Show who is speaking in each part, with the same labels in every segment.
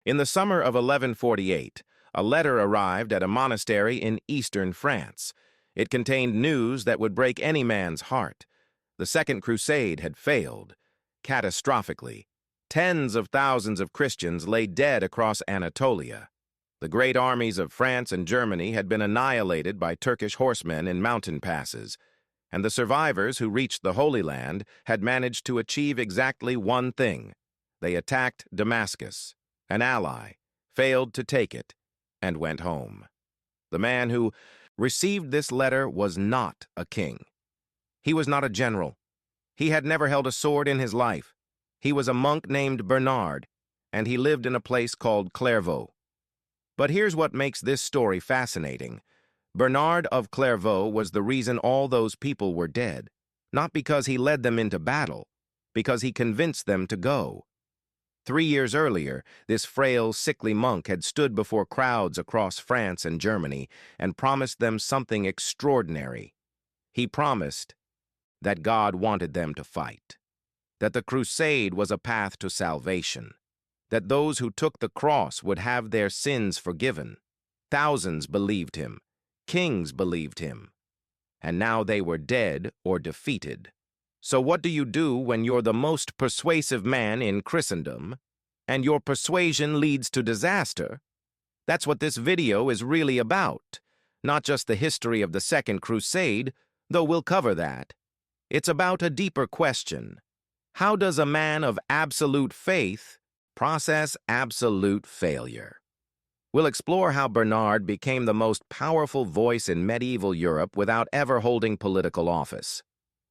Speaker 1: In the summer of 1148, a letter arrived at a monastery in eastern France. It contained news that would break any man's heart. The Second Crusade had failed, catastrophically. Tens of thousands of Christians lay dead across Anatolia. The great armies of France and Germany had been annihilated by Turkish horsemen in mountain passes, and the survivors who reached the Holy Land had managed to achieve exactly one thing. They attacked Damascus, an ally, failed to take it, and went home. The man who received this letter was not a king. He was not a general. He had never held a sword in his life. He was a monk named Bernard, and he lived in a place called Clairvaux. But here's what makes this story fascinating. Bernard of Clairvaux was the reason all those people were dead, not because he led them into battle, because he convinced them to go. 3 years earlier, this frail, sickly monk had stood before crowds across France and Germany and promised them something extraordinary. He promised that God wanted them to fight, that the crusade was a path to salvation, that those who took the cross would have their sins forgiven. Thousands believed him. Kings believed him. And now they were dead or defeated. So what do you do when you're the most persuasive man in Christendom, and your persuasion leads to disaster? That's what this video is really about. Not just the history of the Second Crusade, though we'll cover that. It's about a deeper question. How does a man of absolute faith process absolute failure? We'll explore how Bernard became the most powerful voice in medieval Europe without ever holding political office.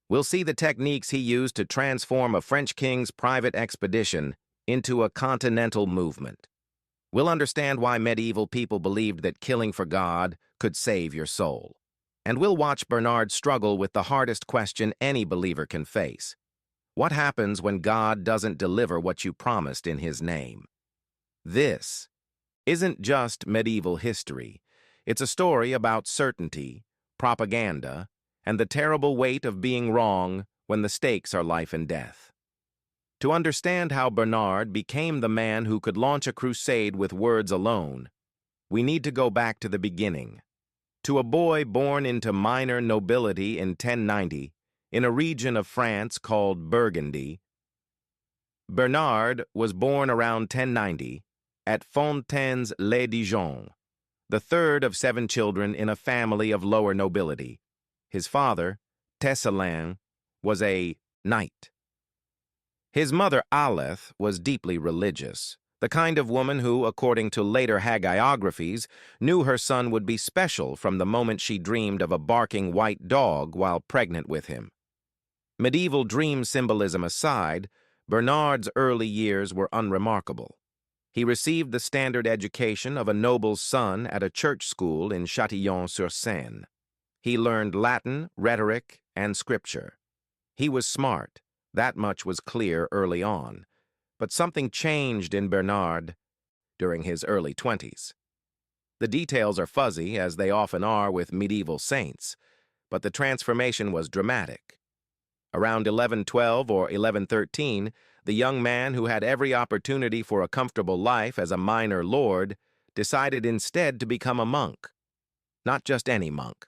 Speaker 1: We'll see the techniques he used to transform a French king's private expedition into a continental movement. We'll understand why medieval people believed that killing for God could save your soul. And we'll watch Bernard struggle with the hardest question any believer can face. What happens when God doesn't deliver what you promised in his name? This isn't just medieval history. It's a story about certainty, propaganda, and the terrible weight of being wrong when the stakes are life and death. To understand how Bernard became the man who could launch a crusade with words alone, we need to go back to the beginning. To a boy born into minor nobility in 1090, in a region of France called Burgundy, Bernard was born around 1090 at Fontaines-les-Dijon, the third of 7 children in a family of lower nobility. His father, Tesselin, was a knight. His mother, Aleth, was deeply religious, the kind of woman who, according to later hagiographies, knew her son would be special from the moment she dreamed of a barking white dog while pregnant with him. Medieval dream symbolism aside, Bernard's early years were unremarkable. He received the standard education of a noble's son at a church school in Châtillon-sur-Seine. He learned Latin, rhetoric, and scripture. He was smart. That much was clear early on. But something changed in Bernard during his early 20s. The details are fuzzy, as they often are with medieval saints, but the transformation was dramatic. Around 1112 or 1113, the young man who had every opportunity for a comfortable life as a minor lord decided instead to become a monk. Not just any monk.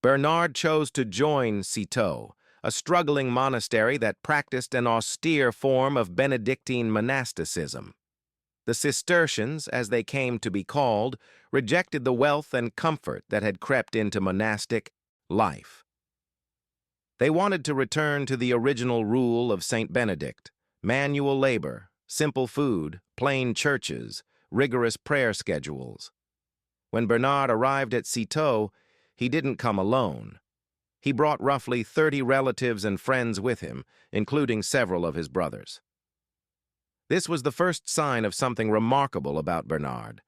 Speaker 1: Bernard chose to join Citeaux, a struggling monastery that practiced an austere form of Benedictine monasticism. The Cistercians, as they came to be called, rejected the wealth and comfort that had crept into monastic life. They wanted to return to the original rule of Saint Benedict: manual labor, simple food, plain churches, rigorous prayer schedules. When Bernard arrived at Citeaux, he didn't come alone. He brought roughly 30 relatives and friends with him, including several of his brothers. This was the first sign of something remarkable about Bernard.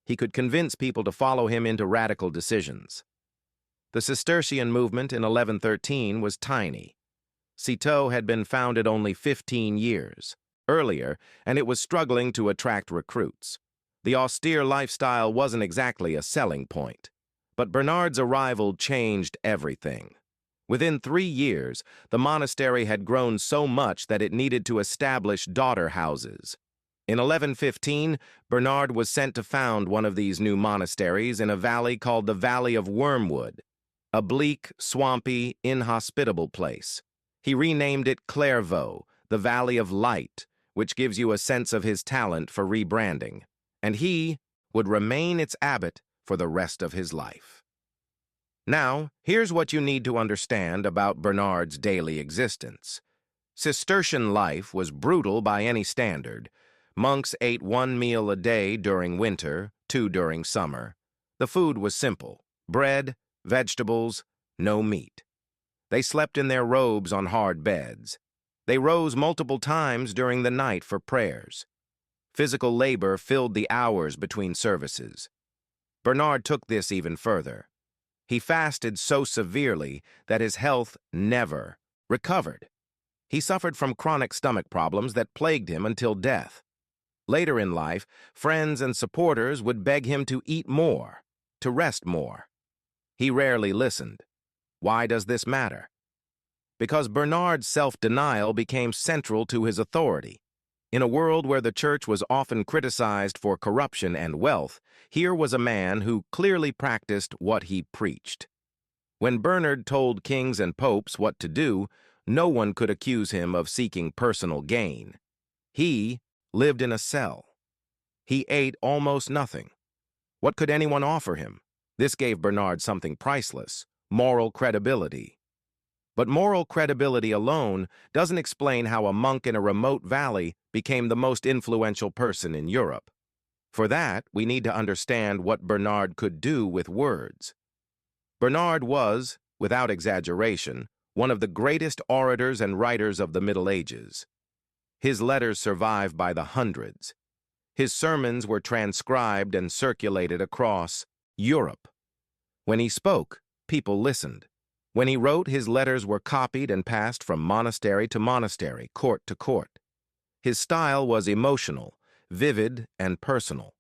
Speaker 1: He could convince people to follow him into radical decisions. The Cistercian movement in 1113 was tiny. Citeaux had been founded only 15 years earlier, and it was struggling to attract recruits. The austere lifestyle wasn't exactly a selling point. But Bernard's arrival changed everything. Within 3 years, the monastery had grown so much that it needed to establish daughter houses. In 1115, Bernard was sent to found one of these new monasteries in a valley called the Valley of Wormwood, a bleak, swampy, inhospitable place. He renamed it Clairvaux, the Valley of Light, which gives you a sense of his talent for rebranding, and he would remain its abbot for the rest of his life. Now, here's what you need to understand about Bernard's daily existence. Cistercian life was brutal by any standard. Monks ate 1 meal a day during winter, 2 during summer. The food was simple: bread, vegetables, no meat. They slept in their robes on hard beds. They rose multiple times during the night for prayers. Physical labor filled the hours between services. Bernard took this even further. He fasted so severely that his health never recovered. He suffered from chronic stomach problems that plagued him until death. Later in life, friends and supporters would beg him to eat more, to rest more. He rarely listened. Why does this matter? Because Bernard's self-denial became central to his authority. In a world where the church was often criticized for corruption and wealth, here was a man who clearly practiced what he preached. When Bernard told kings and popes what to do, no one could accuse him of seeking personal gain. He lived in a cell. He ate almost nothing. What could anyone offer him? This gave Bernard something priceless: moral credibility. But moral credibility alone doesn't explain how a monk in a remote valley became the most influential person in Europe. For that, we need to understand what Bernard could do with words. Bernard was, without exaggeration, one of the greatest orators and writers of the Middle Ages. His letters survive by the hundreds. His sermons were transcribed and circulated across Europe. When he spoke, people listened. When he wrote, his letters were copied and passed from monastery to monastery, court to court. His style was emotional, vivid, and personal.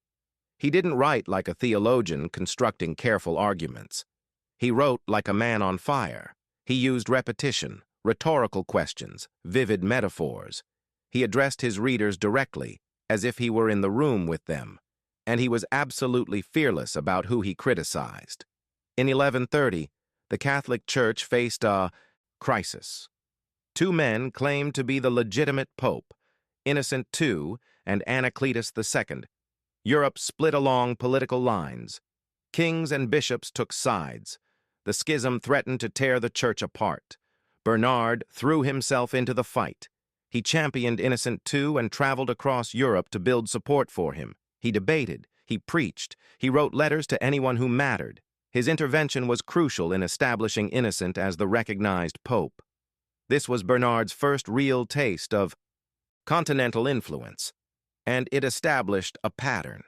Speaker 1: He didn't write like a theologian constructing careful arguments. He wrote like a man on fire. He used repetition, rhetorical questions, vivid metaphors. He addressed his readers directly, as if he were in the room with them, and he was absolutely fearless about who he criticized. In 1130, the Catholic Church faced a crisis. 2 men claimed to be the legitimate pope, Innocent II and Anacletus II. Europe split along political lines. Kings and bishops took sides. The schism threatened to tear the church apart. Bernard threw himself into the fight. He championed Innocent II and traveled across Europe to build support for him. He debated, he preached, he wrote letters to anyone who mattered. His intervention was crucial in establishing Innocent as the recognized pope. This was Bernard's first real taste of continental influence, and it established a pattern.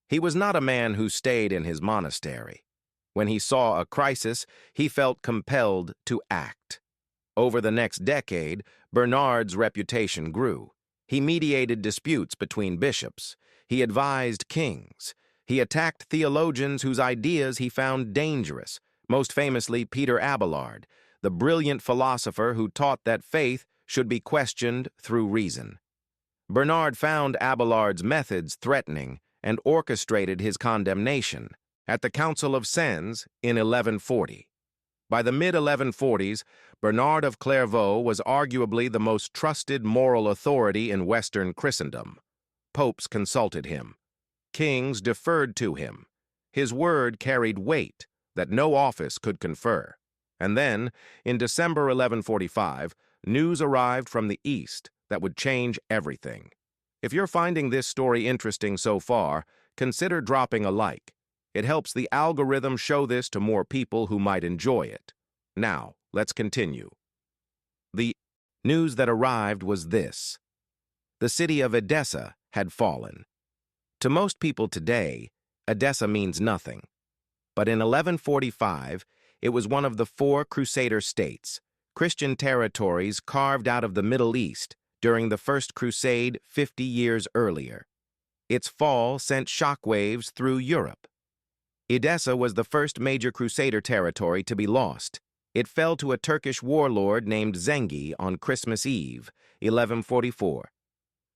Speaker 1: He was not a man who stayed in his monastery. When he saw a crisis, he felt compelled to act. Over the next decade, Bernard's reputation grew. He mediated disputes between bishops. He advised kings. He attacked theologians whose ideas he found dangerous, most famously Peter Abelard, the brilliant philosopher who taught that faith should be questioned through reason. Bernard found Abelard's methods threatening and orchestrated his condemnation at the Council of Sens in 1140. By the mid-1140s, Bernard of Clairvaux was arguably the most trusted moral authority in Western Christendom. Popes consulted him. Kings deferred to him. His word carried weight that no office could confer. And then, in December 1145, news arrived from the East that would change everything. If you're finding this story interesting so far, consider dropping a like. It helps the algorithm show this to more people who might enjoy it. Now, let's continue. The news that arrived was this. The city of Edessa had fallen. To most people today, Edessa means nothing. But in 1145, it was one of the 4 Crusader states, Christian territories carved out of the Middle East during the First Crusade 50 years earlier. Its fall sent shockwaves through Europe. Edessa was the first major Crusader territory to be lost. It fell to a Turkish warlord named Zengi on Christmas Eve, 1144.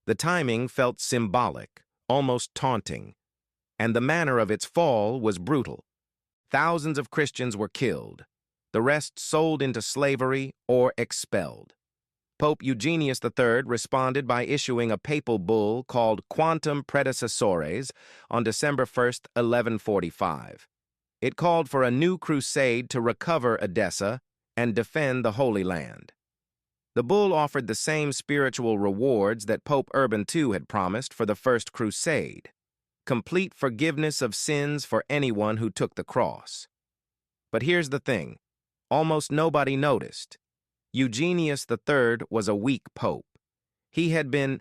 Speaker 1: The timing felt symbolic, almost taunting, and the manner of its fall was brutal. Thousands of Christians were killed, the rest sold into slavery or expelled. Pope Eugenius III responded by issuing a papal bull called Quantum Predecessores on December 1, 1145. It called for a new crusade to recover Edessa and defend the Holy Land. The bull offered the same spiritual rewards that Pope Urban II had promised for the First Crusade: complete forgiveness of sins for anyone who took the cross. But here's the thing: almost nobody noticed. Eugenius III was a weak pope. He had been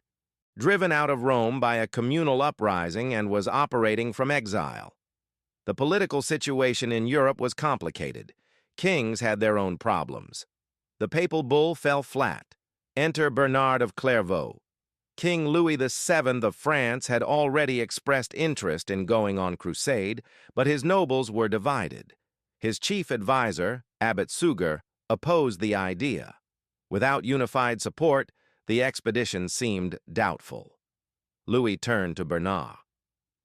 Speaker 1: driven out of Rome by a communal uprising and was operating from exile. The political situation in Europe was complicated. Kings had their own problems. The papal bull fell flat. Enter Bernard of Clairvaux. King Louis VII of France had already expressed interest in going on crusade, but his nobles were divided. His chief advisor, Abbot Suger, opposed the idea. Without unified support, the expedition seemed doubtful. Louis turned to Bernard.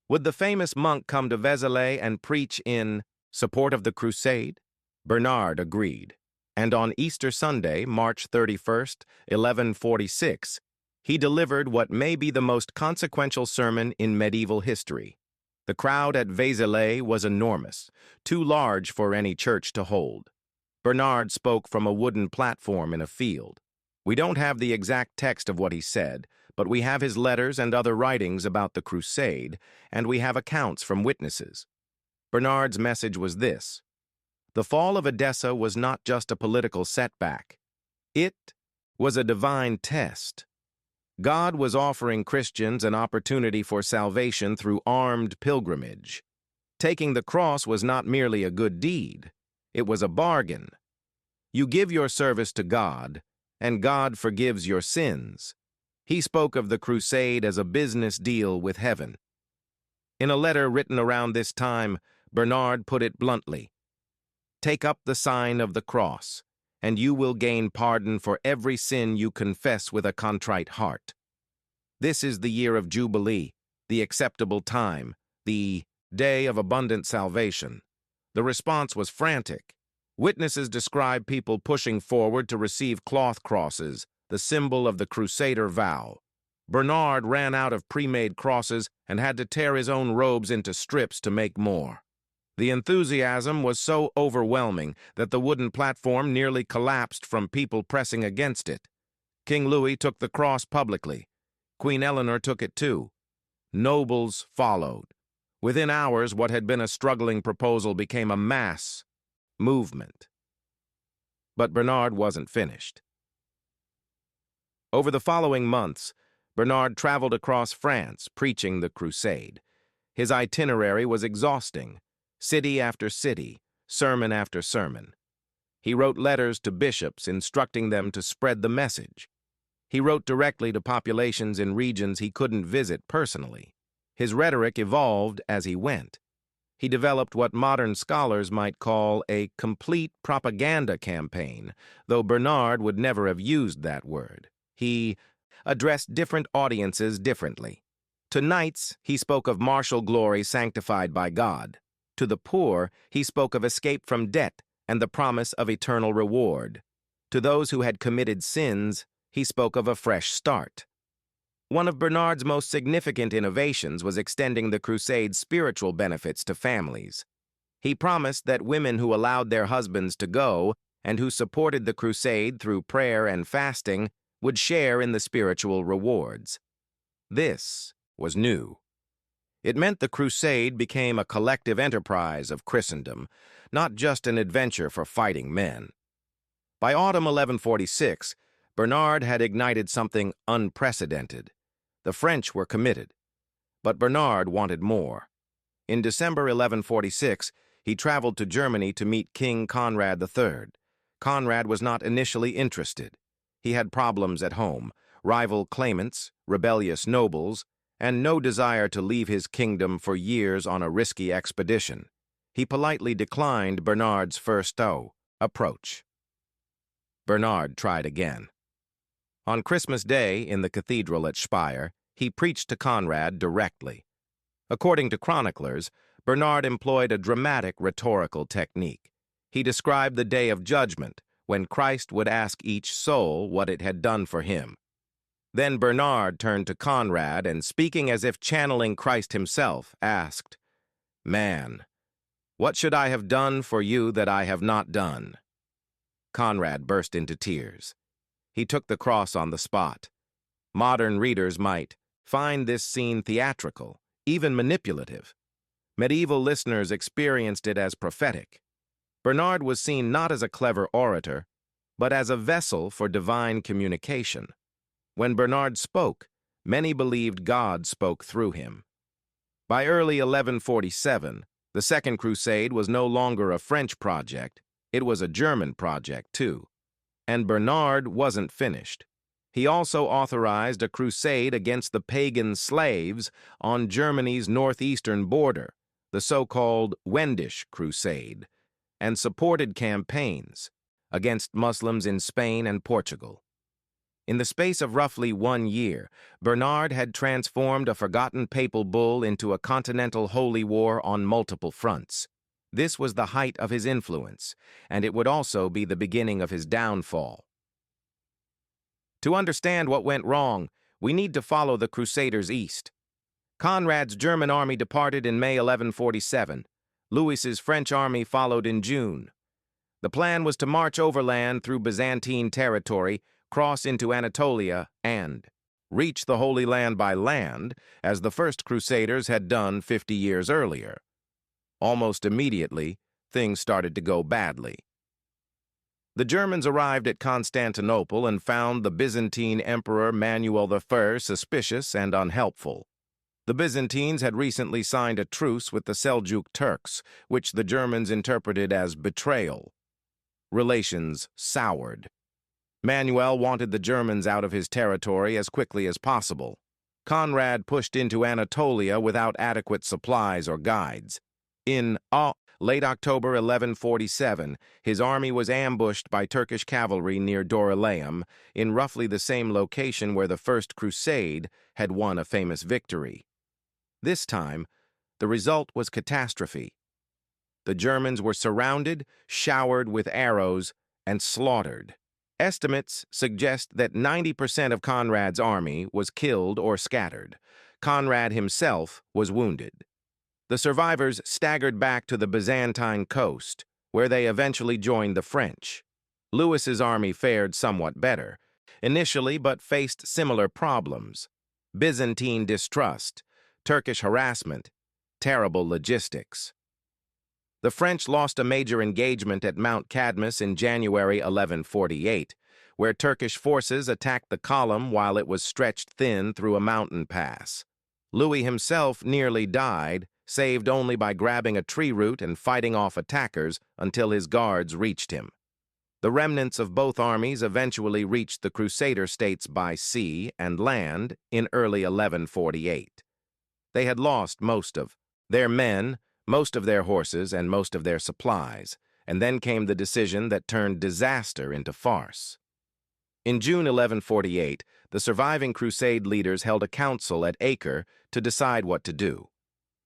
Speaker 1: Would the famous monk come to Vézelay and preach in support of the crusade? Bernard agreed, and on Easter Sunday, March 31st, 1146, he delivered what may be the most consequential sermon in medieval history. The crowd at Vézelay was enormous, too large for any church to hold. Bernard spoke from a wooden platform in a field. We don't have the exact text of what he said, but we have his letters and other writings about the crusade, and we have accounts from witnesses. Bernard's message was this: the fall of Edessa was not just a political setback. It was a divine test. God was offering Christians an opportunity for salvation through armed pilgrimage. Taking the cross was not merely a good deed. It was a bargain. You give your service to God, and God forgives your sins. He spoke of the crusade as a business deal with heaven. In a letter written around this time, Bernard put it bluntly: take up the sign of the cross, and you will gain pardon for every sin you confess with a contrite heart. This is the year of Jubilee, the acceptable time, the day of abundant salvation. The response was frantic. Witnesses describe people pushing forward to receive cloth crosses, the symbol of the Crusader vow. Bernard ran out of pre-made crosses and had to tear his own robes into strips to make more. The enthusiasm was so overwhelming that the wooden platform nearly collapsed from people pressing against it. King Louis took the cross publicly. Queen Eleanor took it too. Nobles followed. Within hours, what had been a struggling proposal became a mass movement. But Bernard wasn't finished. Over the following months, Bernard traveled across France, preaching the crusade. His itinerary was exhausting. City after city, sermon after sermon. He wrote letters to bishops instructing them to spread the message. He wrote directly to populations in regions he couldn't visit personally. His rhetoric evolved as he went. He developed what modern scholars might call a complete propaganda campaign, though Bernard would never have used that word. He addressed different audiences differently. To knights, he spoke of martial glory sanctified by God. To the poor, he spoke of escape from debt and the promise of eternal reward. To those who had committed sins, he spoke of a fresh start. One of Bernard's most significant innovations was extending the Crusade's spiritual benefits to families. He promised that women who allowed their husbands to go and who supported the Crusade through prayer and fasting would share in the spiritual rewards. This was new. It meant the Crusade became a collective enterprise of Christendom, not just an adventure for fighting men. By autumn 1146, Bernard had ignited something unprecedented. The French were committed, but Bernard wanted more. In December 1146, he traveled to Germany to meet King Conrad III. Conrad was not initially interested. He had problems at home, rival claimants, rebellious nobles, and no desire to leave his kingdom for years on a risky expedition. He politely declined Bernard's first approach. Bernard tried again. On Christmas Day, in the cathedral at Speyer, he preached to Conrad directly. According to chroniclers, Bernard employed a dramatic rhetorical technique. He described the day of judgment, when Christ would ask each soul what it had done for him. Then Bernard turned to Conrad and, speaking as if channeling Christ himself, asked, "Man, what should I have done for you that I have not done?" Conrad burst into tears. He took the cross on the spot. Modern readers might find this scene theatrical, even manipulative. Medieval listeners experienced it as prophetic. Bernard was seen not as a clever orator, but as a vessel for divine communication. When Bernard spoke, many believed God spoke through him. By early 1147, the Second Crusade was no longer a French project, it was a German project too. And Bernard wasn't finished. He also authorized a crusade against the pagan slaves on Germany's northeastern border, the so-called Wendish Crusade, and supported campaigns against Muslims in Spain and Portugal. In the space of roughly 1 year, Bernard had transformed a forgotten papal bull into a continental holy war on multiple fronts. This was the height of his influence, and it would also be the beginning of his downfall. To understand what went wrong, we need to follow the Crusaders east. Conrad's German army departed in May 1147. Louis's French army followed in June. The plan was to march overland through Byzantine territory, cross into Anatolia, and reach the Holy Land by land, as the first Crusaders had done 50 years earlier. Almost immediately, things started to go badly. The Germans arrived at Constantinople and found the Byzantine Emperor Manuel I suspicious and unhelpful. The Byzantines had recently signed a truce with the Seljuk Turks, which the Germans interpreted as betrayal. Relations soured. Manuel wanted the Germans out of his territory as quickly as possible. Conrad pushed into Anatolia without adequate supplies or guides. In late October 1147, his army was ambushed by Turkish cavalry near Dorylaeum, in roughly the same location where the First Crusade had won a famous victory. This time, the result was catastrophe. The Germans were surrounded, showered with arrows, and slaughtered. Estimates suggest that 90% of Conrad's army was killed or scattered. Conrad himself was wounded. The survivors staggered back to the Byzantine coast, where they eventually joined the French. Louis's army fared somewhat better, initially, but faced similar problems: Byzantine distrust, Turkish harassment, terrible logistics. The French lost a major engagement at Mount Cadmus in January 1148, where Turkish forces attacked the column while it was stretched thin through a mountain pass. Louis himself nearly died, saved only by grabbing a tree root and fighting off attackers until his guards reached him. The remnants of both armies eventually reached the Crusader states by sea and land in early 1148. They had lost most of their men, most of their horses, and most of their supplies, and then came the decision that turned disaster into farce. In June 1148, the surviving crusade leaders held a council at Acre to decide what to do.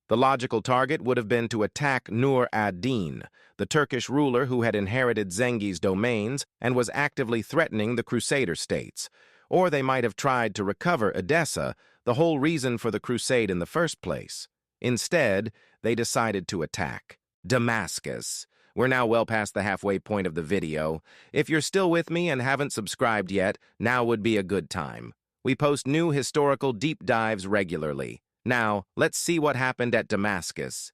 Speaker 1: The logical target would have been to attack Nur ad-Din, the Turkish ruler who had inherited Zengi's domains and was actively threatening the Crusader states. Or they might have tried to recover Edessa, the whole reason for the crusade in the first place. Instead, they decided to attack Damascus. We're now well past the halfway point of the video. If you're still with me and haven't subscribed yet, now would be a good time. We post new historical deep dives regularly. Now, let's see what happened at Damascus.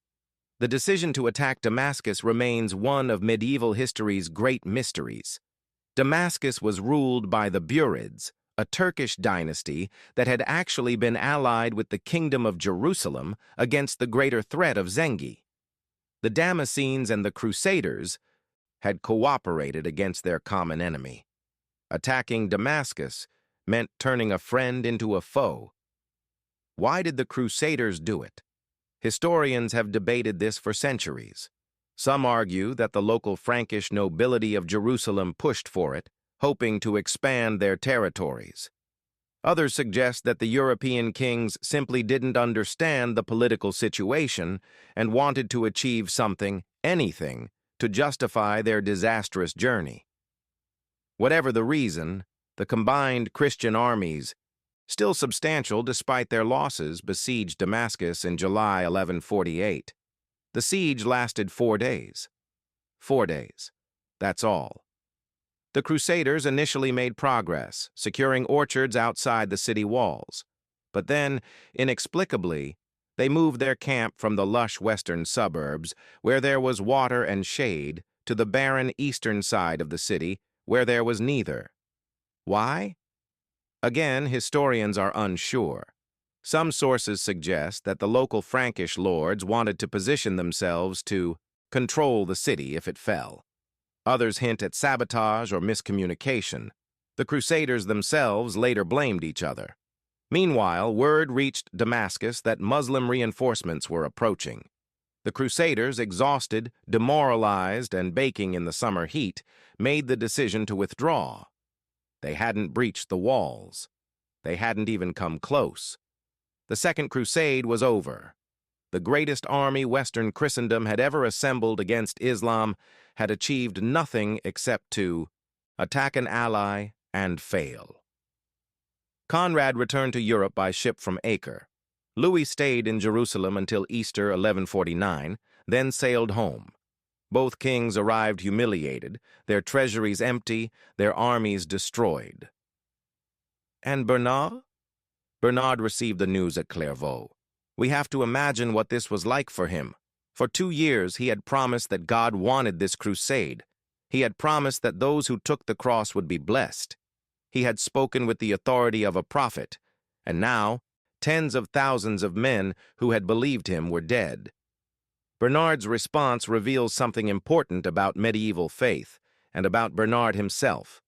Speaker 1: The decision to attack Damascus remains one of medieval history's great mysteries. Damascus was ruled by the Burids, a Turkish dynasty that had actually been allied with the Kingdom of Jerusalem against the greater threat of Zengi. The Damascenes and the Crusaders had cooperated against their common enemy. Attacking Damascus meant turning a friend into a foe. Why did the Crusaders do it? Historians have debated this for centuries. Some argue that the local Frankish nobility of Jerusalem pushed for it, hoping to expand their territories. Others suggest that the European kings simply didn't understand the political situation and wanted to achieve something, anything, to justify their disastrous journey. Whatever the reason, the combined Christian armies, still substantial despite their losses, besieged Damascus in July 1148. The siege lasted 4 days. 4 days. That's all. The Crusaders initially made progress, securing orchards outside the city walls. But then, inexplicably, they moved their camp from the lush western suburbs, where there was water and shade, to the barren eastern side of the city, where there was neither. Why? Again, historians are unsure. Some sources suggest that the local Frankish lords wanted to position themselves to control the city if it fell. Others hint at sabotage or miscommunication. The Crusaders themselves later blamed each other. Meanwhile, word reached Damascus that Muslim reinforcements were approaching. The Crusaders, exhausted, demoralized, and baking in the summer heat, made the decision to withdraw. They hadn't breached the walls. They hadn't even come close. The Second Crusade was over. The greatest army Western Christendom had ever assembled against Islam had achieved nothing except to attack an ally and fail. Conrad returned to Europe by ship from Acre. Louis stayed in Jerusalem until Easter 1149, then sailed home. Both kings arrived humiliated, their treasuries empty, their armies destroyed. And Bernard? Bernard received the news at Clairvaux. We have to imagine what this was like for him. For 2 years, he had promised that God wanted this crusade. He had promised that those who took the cross would be blessed. He had spoken with the authority of a prophet, and now, tens of thousands of men who had believed him were dead. Bernard's response reveals something important about medieval faith and about Bernard himself.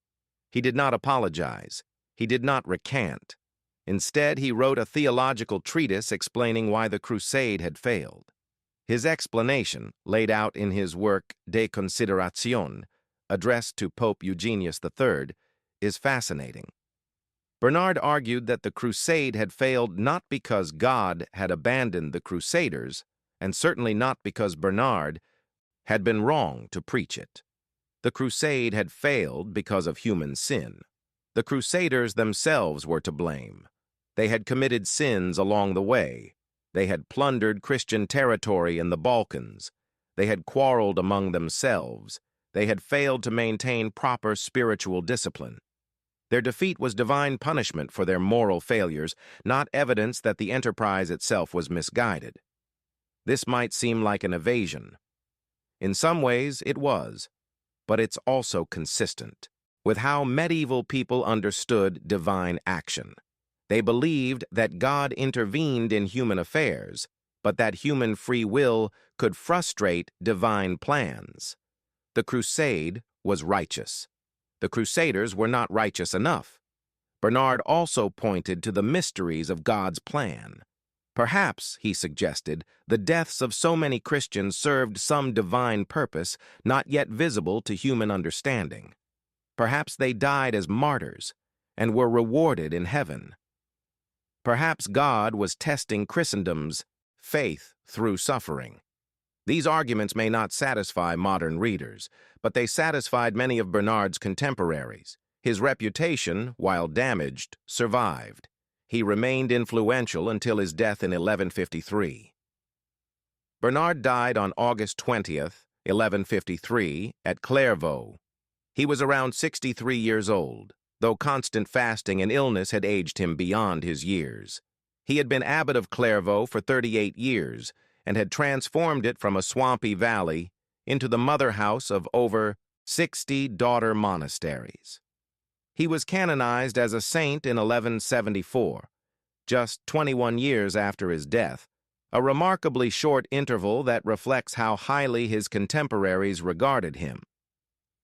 Speaker 1: He did not apologize. He did not recant. Instead, he wrote a theological treatise explaining why the crusade had failed. His explanation, laid out in his work De Consideratione, addressed to Pope Eugenius III, is fascinating. Bernard argued that the crusade had failed not because God had abandoned the crusaders, and certainly not because Bernard had been wrong to preach it. The crusade had failed because of human sin. The crusaders themselves were to blame. They had committed sins along the way. They had plundered Christian territory in the Balkans. They had quarreled among themselves. They had failed to maintain proper spiritual discipline. Their defeat was divine punishment for their moral failures, not evidence that the enterprise itself was misguided. This might seem like an evasion. In some ways, it was, but it's also consistent with how medieval people understood divine action. They believed that God intervened in human affairs, but that human free will could frustrate divine plans. The crusade was righteous. The crusaders were not righteous enough. Bernard also pointed to the mysteries of God's plan. Perhaps, he suggested, the deaths of so many Christians served some divine purpose not yet visible to human understanding. Perhaps they died as martyrs and were rewarded in heaven. Perhaps God was testing Christendom's faith through suffering. These arguments may not satisfy modern readers, but they satisfied many of Bernard's contemporaries. His reputation, while damaged, survived. He remained influential until his death in 1153. Bernard died on August 20th, 1153, at Clairvaux. He was around 63 years old, though constant fasting and illness had aged him beyond his years. He had been abbot of Clairvaux for 38 years and had transformed it from a swampy valley into the mother house of over 60 daughter monasteries. He was canonized as a saint in 1174, just 21 years after his death, a remarkably short interval that reflects how highly his contemporaries regarded him.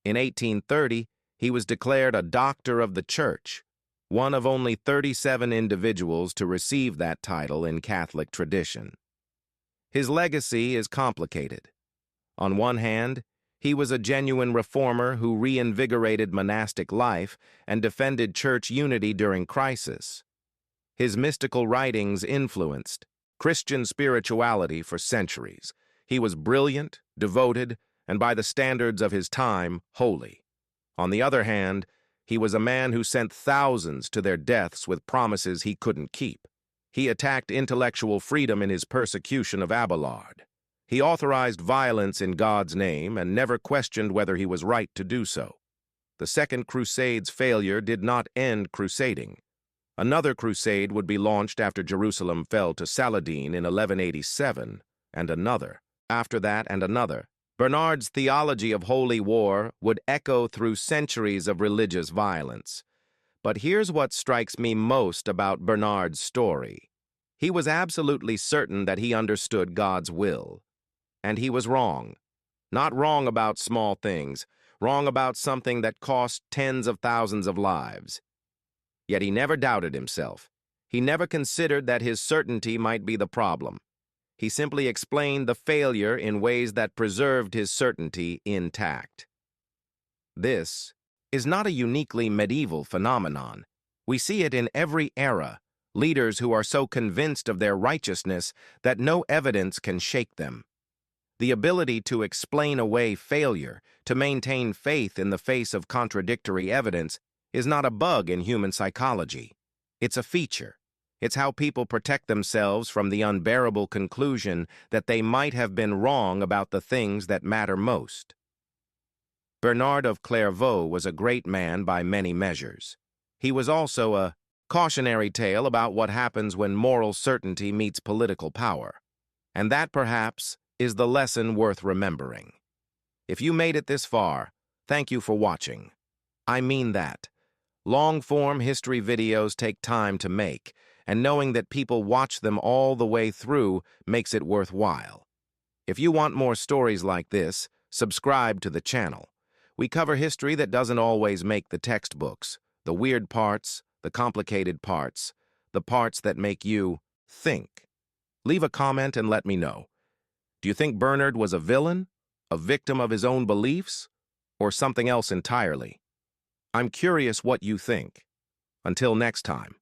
Speaker 1: In 1830, he was declared a Doctor of the Church, one of only 37 individuals to receive that title in Catholic tradition. His legacy is complicated. On one hand, He was a genuine reformer who reinvigorated monastic life and defended church unity during crisis. His mystical writings influenced Christian spirituality for centuries. He was brilliant, devoted, and by the standards of his time, holy. On the other hand, he was a man who sent thousands to their deaths with promises he couldn't keep. He attacked intellectual freedom in his persecution of Abelard. He authorized violence in God's name and never questioned whether he was right to do so. The Second Crusade's failure did not end crusading. Another crusade would be launched after Jerusalem fell to Saladin in 1187, and another. After that, and another. Bernard's theology of holy war would echo through centuries of religious violence. But here's what strikes me most about Bernard's story. He was absolutely certain that he understood God's will. And he was wrong. Not wrong about small things, wrong about something that cost tens of thousands of lives. Yet he never doubted himself. He never considered that his certainty might be the problem. He simply explained the failure in ways that preserved his certainty intact. This is not a uniquely medieval phenomenon. We see it in every era, leaders who are so convinced of their righteousness that no evidence can shake them. The ability to explain away failure, to maintain faith in the face of contradictory evidence, is not a bug in human psychology. It's a feature. It's how people protect themselves from the unbearable conclusion that they might have been wrong about the things that matter most. Bernard of Clairvaux was a great man by many measures. He was also a cautionary tale about what happens when moral certainty meets political power. And that, perhaps, is the lesson worth remembering. If you made it this far, thank you for watching. I mean that. Long-form history videos take time to make, and knowing that people watch them all the way through makes it worthwhile. If you want more stories like this, subscribe to the channel. We cover history that doesn't always make the textbooks, the weird parts, the complicated parts, the parts that make you think. Leave a comment and let me know. Do you think Bernard was a villain, a victim of his own beliefs, or something else entirely? I'm curious what you think. Until next time.